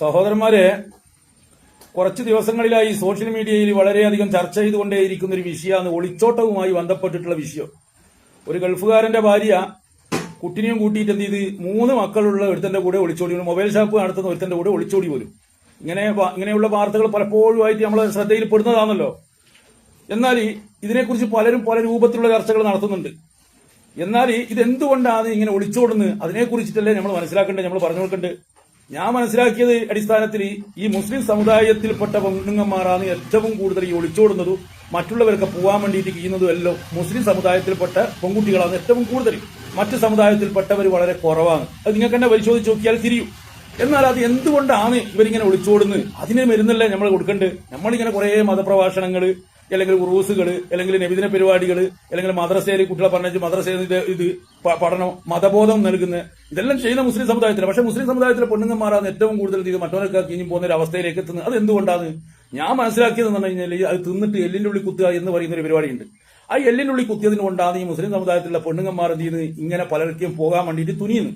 സഹോദരന്മാരെ, കുറച്ച് ദിവസങ്ങളിലായി സോഷ്യൽ മീഡിയയിൽ വളരെയധികം ചർച്ച ചെയ്തുകൊണ്ടേയിരിക്കുന്ന ഒരു വിഷയമാണ് ഒളിച്ചോട്ടവുമായി ബന്ധപ്പെട്ടിട്ടുള്ള വിഷയം. ഒരു ഗൾഫുകാരന്റെ ഭാര്യ കുട്ടിനെയും കൂട്ടിയിട്ട് എന്ത് ചെയ്ത് 3 മക്കളുള്ള ഒരുത്തന്റെ കൂടെ ഒളിച്ചോടി, മൊബൈൽ ഷോപ്പ് നടത്തുന്ന ഒരുത്തന്റെ കൂടെ ഒളിച്ചോടി പോലും. ഇങ്ങനെയുള്ള വാർത്തകൾ പലപ്പോഴുമായിട്ട് നമ്മളെ ശ്രദ്ധയിൽ പെടുന്നതാണല്ലോ. എന്നാൽ ഇതിനെക്കുറിച്ച് പലരും പല രൂപത്തിലുള്ള ചർച്ചകൾ നടത്തുന്നുണ്ട്. എന്നാൽ ഇതെന്തുകൊണ്ടാണ് ഇങ്ങനെ ഒളിച്ചോടുന്നത്, അതിനെക്കുറിച്ചിട്ടല്ലേ നമ്മൾ മനസ്സിലാക്കേണ്ടത്, നമ്മൾ പറഞ്ഞു കൊടുക്കേണ്ടത്. ഞാൻ മനസ്സിലാക്കിയത് അടിസ്ഥാനത്തിൽ ഈ മുസ്ലിം സമുദായത്തിൽപ്പെട്ട പെണ്ണുങ്ങന്മാരാണ് ഏറ്റവും കൂടുതൽ ഈ ഒളിച്ചോടുന്നതും മറ്റുള്ളവരൊക്കെ പോകാൻ വേണ്ടിയിട്ട് ചെയ്യുന്നതും എല്ലാം മുസ്ലിം സമുദായത്തിൽപ്പെട്ട പെൺകുട്ടികളാണ് ഏറ്റവും കൂടുതൽ. മറ്റു സമുദായത്തിൽപ്പെട്ടവർ വളരെ കുറവാണ്. അത് നിങ്ങൾക്ക് തന്നെ പരിശോധിച്ച് നോക്കിയാൽ തിരിയും. എന്നാൽ അത് എന്തുകൊണ്ടാണ് ഇവരിങ്ങനെ ഒളിച്ചോടുന്നത്, അതിനെ മരുന്നല്ലേ നമ്മൾ കൊടുക്കേണ്ടത്. നമ്മളിങ്ങനെ കുറെ മതപ്രഭാഷണങ്ങൾ, അല്ലെങ്കിൽ ഉറൂസുകൾ, അല്ലെങ്കിൽ നബിദിന പരിപാടികൾ, അല്ലെങ്കിൽ മദ്രസയിൽ കുട്ടികളെ പറഞ്ഞ് മദ്രസയിൽ ഇത് പഠനം, മതബോധം നൽകുന്ന ഇതെല്ലാം ചെയ്യുന്ന മുസ്ലിം സമുദായത്തിൽ. പക്ഷെ മുസ്ലിം സമുദായത്തിലെ പെണ്ണുങ്ങന്മാരാണ് ഏറ്റവും കൂടുതൽ ഇത് മറ്റവരൊക്കെ കിഞ്ഞു പോകുന്ന ഒരു അവസ്ഥയിലേക്ക് എത്തുന്നത്. അത് എന്തുകൊണ്ടാണ് ഞാൻ മനസ്സിലാക്കിയതെന്ന് പറഞ്ഞു കഴിഞ്ഞാൽ, അത് തിന്നിട്ട് എല്ലിന്റെ ഉള്ളിൽ കുത്തുക എന്ന് പറയുന്ന ഒരു പരിപാടിയുണ്ട്. ആ എല്ലിന്റെ ഉള്ളിൽ കുത്തിയതിന് കൊണ്ടാണ് ഈ മുസ്ലിം സമുദായത്തിലുള്ള പെണ്ണുങ്ങന്മാർ എന്ത് ചെയ്യുന്നത്, ഇങ്ങനെ പലർക്കും പോകാൻ വേണ്ടിയിട്ട് തുനിയുന്നു.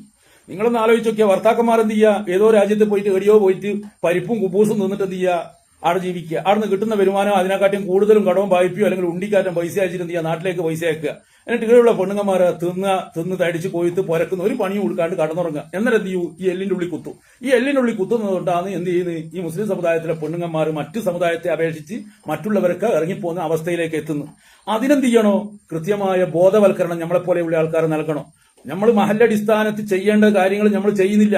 നിങ്ങളൊന്ന് ആലോചിച്ച് നോക്കിയാൽ ഭർത്താക്കന്മാർ എന്ത് ചെയ്യുക, ഏതോ രാജ്യത്ത് പോയിട്ട് എവിടെയോ പോയിട്ട് പരിപ്പും കുബൂസും തിന്നിട്ട് എന്ത് ചെയ്യുക, അവിടെ ജീവിക്കുക. അവിടെ നിന്ന് കിട്ടുന്ന വരുമാനം അതിനെക്കാട്ടും കൂടുതലും കടവും വായ്പയോ അല്ലെങ്കിൽ ഉണ്ടിക്കാറ്റും പൈസ അയച്ചിട്ട് എന്ത് ചെയ്യുക, നാട്ടിലേക്ക് പൈസ അയക്കുക. എന്നിട്ട് ഇവിടെയുള്ള പെണ്ണുങ്ങന്മാരെ തിന്ന് തടിച്ച് കൊയ്ത്ത് പുരക്കുന്ന ഒരു പണിയും കൊടുക്കാണ്ട് കടന്നുറങ്ങുക. എന്നിട്ട് എന്ത് ചെയ്യൂ, ഈ എല്ലിന്റെ ഉള്ളിൽ കുത്തും. ഈ എല്ലിന്റെ ഉള്ളിൽ കുത്തുന്നതുകൊണ്ടാണ് എന്ത് ചെയ്യുന്നത്, ഈ മുസ്ലിം സമുദായത്തിലെ പെണ്ണുങ്ങന്മാർ മറ്റു സമുദായത്തെ അപേക്ഷിച്ച് മറ്റുള്ളവർക്ക് ഇറങ്ങിപ്പോകുന്ന അവസ്ഥയിലേക്ക് എത്തുന്നു. അതിനെന്ത് ചെയ്യണോ, കൃത്യമായ ബോധവൽക്കരണം നമ്മളെപ്പോലെയുള്ള ആൾക്കാർ നൽകണം. നമ്മൾ മഹല്ലടിസ്ഥാനത്തിൽ ചെയ്യേണ്ട കാര്യങ്ങൾ നമ്മൾ ചെയ്യുന്നില്ല.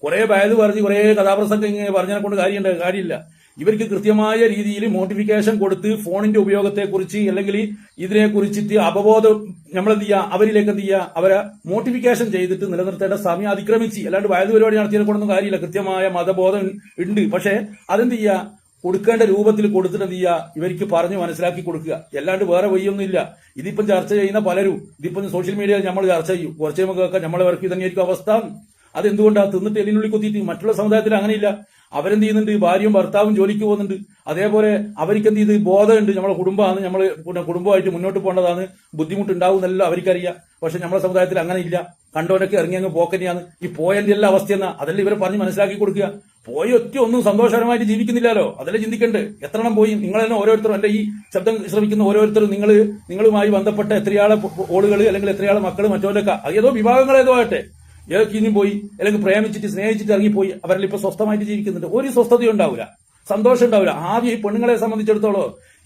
കുറെ വയത് പറഞ്ഞ് കുറെ കഥാപ്രസംഗം ഇങ്ങനെ പറഞ്ഞതിനെ കൊണ്ട് കാര്യമില്ല. ഇവർക്ക് കൃത്യമായ രീതിയിൽ മോട്ടിഫിക്കേഷൻ കൊടുത്ത് ഫോണിന്റെ ഉപയോഗത്തെക്കുറിച്ച് അല്ലെങ്കിൽ ഇതിനെക്കുറിച്ചിട്ട് അവബോധം നമ്മളെന്ത് ചെയ്യുക, അവരിലേക്ക് എന്ത് ചെയ്യുക, അവരെ മോട്ടിഫിക്കേഷൻ ചെയ്തിട്ട് നിലനിർത്തേണ്ട സമയം അതിക്രമിച്ച്. അല്ലാണ്ട് വയത് പരിപാടി നടത്തിയതിനെ കൊണ്ടൊന്നും കാര്യമില്ല. കൃത്യമായ മതബോധം ഉണ്ട്. പക്ഷെ അതെന്ത് ചെയ്യുക, കൊടുക്കേണ്ട രൂപത്തിൽ കൊടുത്തിട്ട് എന്ത് ചെയ്യുക, ഇവർക്ക് പറഞ്ഞ് മനസ്സിലാക്കി കൊടുക്കുക. അല്ലാണ്ട് വേറെ വഴിയൊന്നുമില്ല. ഇതിപ്പം ചർച്ച ചെയ്യുന്ന പലരും ഇതിപ്പം സോഷ്യൽ മീഡിയയിൽ നമ്മൾ ചർച്ച ചെയ്യും. കുറച്ച് നമുക്കൊക്കെ നമ്മളവർക്ക് ഇതന്നെയായിരിക്കും അവസ്ഥ. അതെന്തുകൊണ്ടാണ്, തിന്നിട്ട് എല്ലിനുള്ളിൽ കുത്തിയിട്ട്. മറ്റുള്ള സമുദായത്തിൽ അങ്ങനെയില്ല. അവരെന്ത് ചെയ്യുന്നുണ്ട്, ഭാര്യയും ഭർത്താവും ജോലിക്ക് പോകുന്നുണ്ട്. അതേപോലെ അവർക്ക് എന്ത് ചെയ്ത് ബോധമുണ്ട്, നമ്മളെ കുടുംബമാണ്, നമ്മൾ കുടുംബമായിട്ട് മുന്നോട്ട് പോകേണ്ടതാണ്, ബുദ്ധിമുട്ടുണ്ടാവുന്നല്ലോ അവർക്കറിയാം. പക്ഷെ നമ്മളെ സമുദായത്തിൽ അങ്ങനെ ഇല്ല. കണ്ടവനൊക്കെ ഇറങ്ങി അങ്ങ് പോക്കന്നെയാണ്. ഈ പോയതിന്റെ എല്ലാ അവസ്ഥ എന്നാ അതെല്ലാം ഇവരെ പറഞ്ഞ് മനസ്സിലാക്കി കൊടുക്കുക. പോയി ഒറ്റ ഒന്നും സന്തോഷകരമായിട്ട് ജീവിക്കുന്നില്ലല്ലോ, അതല്ലേ ചിന്തിക്കണ്ടേ. എത്രണ്ണം പോയി നിങ്ങൾ തന്നെ ഓരോരുത്തരും, എന്റെ ഈ ശബ്ദം ശ്രമിക്കുന്ന ഓരോരുത്തരും നിങ്ങളുമായി ബന്ധപ്പെട്ട എത്രയാളെ ഓളുകൾ അല്ലെങ്കിൽ എത്രയാളെ മക്കൾ മറ്റോലൊക്കെ ഏതോ വിഭാഗങ്ങൾ ഏതോ ആട്ടെ, ഏതൊക്കെ ഇനിയും പോയി അല്ലെങ്കിൽ പ്രേമിച്ചിട്ട് സ്നേഹിച്ചിട്ട് ഇറങ്ങിപ്പോയി. അവരെല്ലാം ഇപ്പൊ സ്വസ്ഥമായിട്ട് ജീവിക്കുന്നുണ്ട്. ഒരു സ്വസ്ഥതയും ഉണ്ടാവില്ല, സന്തോഷം ഉണ്ടാവില്ല. ആദ്യം ഈ പെണ്ണുങ്ങളെ സംബന്ധിച്ചിടത്തോളം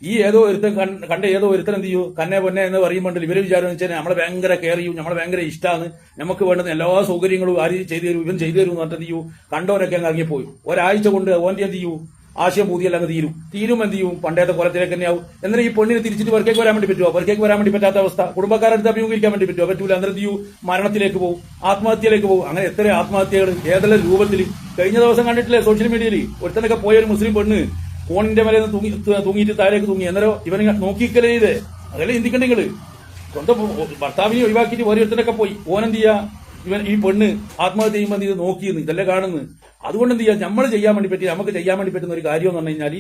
ഈ ഏതോ ഒരുത്തൻ കണ്ട ഏതോ ഒരുത്തൻ എന്ത് ചെയ്യൂ, കന്നെ പൊന്നെ എന്ന് പറയുമ്പോൾ ഇവര് വിചാരം വെച്ചാൽ നമ്മളെ ഭയങ്കര കെയർ ചെയ്യും, നമ്മളെ ഭയങ്കര ഇഷ്ടമാണ്, നമുക്ക് വേണ്ടുന്ന എല്ലാ സൗകര്യങ്ങളും ആര് ചെയ്തു തരും, ഇവൻ ചെയ്തു തരും എന്ന് പറഞ്ഞിട്ട് എന്ത് ചെയ്യൂ, കണ്ടവനൊക്കെ അങ്ങ് ഇറങ്ങിപ്പോയി. ഒരാഴ്ച കൊണ്ട് ഓന്റെ എന്ത് ചെയ്യൂ, ആശയം പൂതിയെല്ലാം അങ്ങ് തീരും എന്ത് ചെയ്യും, പണ്ടത്തെ കൊലത്തിലേക്ക് തന്നെയാവും. എന്നാൽ ഈ പെണ്ണിന് തിരിച്ചിട്ട് പുറത്തേക്ക് വരാൻ വേണ്ടി പറ്റുമോ, പുറത്തേക്ക് വരാൻ വേണ്ടി പറ്റാത്ത അവസ്ഥ. കുടുംബക്കാരെടുത്ത് അഭിമുഖീകരിക്കാൻ വേണ്ടി പറ്റുമോ, പറ്റൂല. അന്നേരം എന്ത് ചെയ്യൂ, മരണത്തിലേക്ക് പോകും, ആത്മഹത്യയിലേക്ക് പോകും. അങ്ങനെ എത്ര ആത്മഹത്യകൾ ഏതെല്ലാം രൂപത്തിൽ. കഴിഞ്ഞ ദിവസം കണ്ടിട്ടില്ലേ സോഷ്യൽ മീഡിയയിൽ, ഒരുത്തനൊക്കെ പോയ ഒരു മുസ്ലിം പെണ്ണ് ഫോണിന്റെ മേലെ തൂങ്ങിയിട്ട് താഴേക്ക് തൂങ്ങി. അന്നേരം ഇവനെ നോക്കിക്കലേ ചെയ്തേ. അതല്ലേ ചിന്തിക്കണ്ടേ നിങ്ങള്. സ്വന്തം ഭർത്താവിനെ ഒഴിവാക്കിയിട്ട് ഓരോരുത്തരൊക്കെ പോയി. ഓനെന്ത് ചെയ്യാ, ഈ പെണ്ണ് ആത്മഹത്യ ചെയ്യുമ്പോൾ എന്ത് ചെയ്ത് നോക്കിയെന്ന് ഇതല്ലേ കാണുന്നത്. അതുകൊണ്ട് എന്ത് ചെയ്യാം, നമ്മൾ ചെയ്യാൻ വേണ്ടി പറ്റി, നമുക്ക് ചെയ്യാൻ വേണ്ടി പറ്റുന്ന ഒരു കാര്യം എന്ന് പറഞ്ഞു കഴിഞ്ഞാൽ,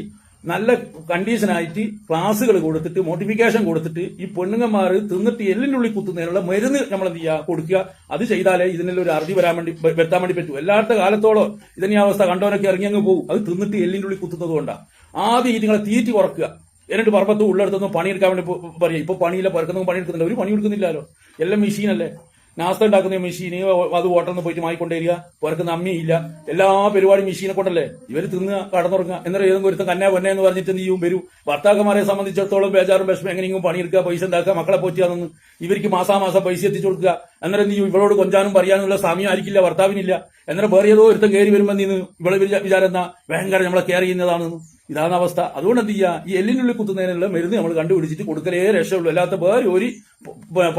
നല്ല കണ്ടീഷനായിട്ട് ക്ലാസ്സുകൾ കൊടുത്തിട്ട് മോട്ടിഫിക്കേഷൻ കൊടുത്തിട്ട് ഈ പെണ്ണുങ്ങന്മാർ തിന്നിട്ട് എല്ലിന്റെ ഉള്ളിൽ കുത്തുന്നതിനുള്ള മരുന്ന് നമ്മൾ എന്ത് ചെയ്യുക, കൊടുക്കുക. അത് ചെയ്താലേ ഇതിനെല്ലാം ഒരു അറുതി വരുത്താൻ വേണ്ടി പറ്റൂ. എല്ലാത്ത കാലത്തോളം ഇതിന്റെ അവസ്ഥ കണ്ടവനൊക്കെ ഇറങ്ങി അങ്ങ് പോകും. അത് തിന്നിട്ട് എല്ലിന്റെ ഉള്ളിൽ കുത്തുന്നത് കൊണ്ടാണ്. ആദ്യം ഇതിങ്ങളെ തീറ്റി കുറക്കുക. എന്നിട്ട് പറമ്പത്ത് ഉള്ളെടുത്തൊന്നും പണിയെടുക്കാൻ വേണ്ടി പറയാം. ഇപ്പൊ പണിയില്ല, പുറത്തൊന്നും പണിയെടുക്കുന്നില്ല. ഒരു പണി എടുക്കുന്നില്ലല്ലോ, എല്ലാം മെഷീനല്ലേ. നാസ്ത ഉണ്ടാക്കുന്ന മെഷീന്, അത് ഹോട്ടലിൽ പോയിട്ട് വാങ്ങിക്കൊണ്ടേരിക. പുറക്കുന്ന അമ്മിയില്ല, എല്ലാ പരിപാടി മെഷീനെ കൊണ്ടല്ലേ. ഇവര് തിന്ന് കടന്നുറങ്ങുക. എന്നേരം ഏതെങ്കിലും ഒരുത്തം കന്നെ പൊന്നെ എന്ന് പറഞ്ഞിട്ട് എന്ത് ചെയ്യും, വരും. ഭർത്താക്കന്മാരെ സംബന്ധിച്ചിടത്തോളം ബേജാറും വിഷമം, എങ്ങനെയെങ്കിലും പണിയെടുക്കുക, പൈസ ഉണ്ടാക്കുക, മക്കളെ പോറ്റിയാണെന്ന് ഇവർക്ക് മാസാമാസം പൈസ എത്തിച്ചു കൊടുക്കുക. അന്നേരം എന്ത് ചെയ്യും, ഇവളോട് കൊഞ്ചാനും പറയാനുള്ള സമയം ആയിരിക്കില്ല ഭർത്താവിനില്ല. എന്നേരം വേറെ ഏതോ ഒരുത്തം കയറി വരുമ്പോൾ നിന്ന് ഇവളെ വിചാരം എന്നാ ഭയങ്കര നമ്മളെ കെയർ ചെയ്യുന്നതാണെന്ന്. ഇതാണ് അവസ്ഥ. അതുകൊണ്ട് എന്ത് ചെയ്യുക, ഈ എല്ലിനുള്ളിൽ കുത്തുന്നതിനുള്ള മരുന്ന് നമ്മൾ കണ്ടുപിടിച്ചിട്ട് കൊടുക്കലേ രക്ഷയുള്ളൂ. അല്ലാത്ത വേറെ ഒരു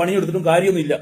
പണിയെടുത്തിട്ടും കാര്യമൊന്നുമില്ല.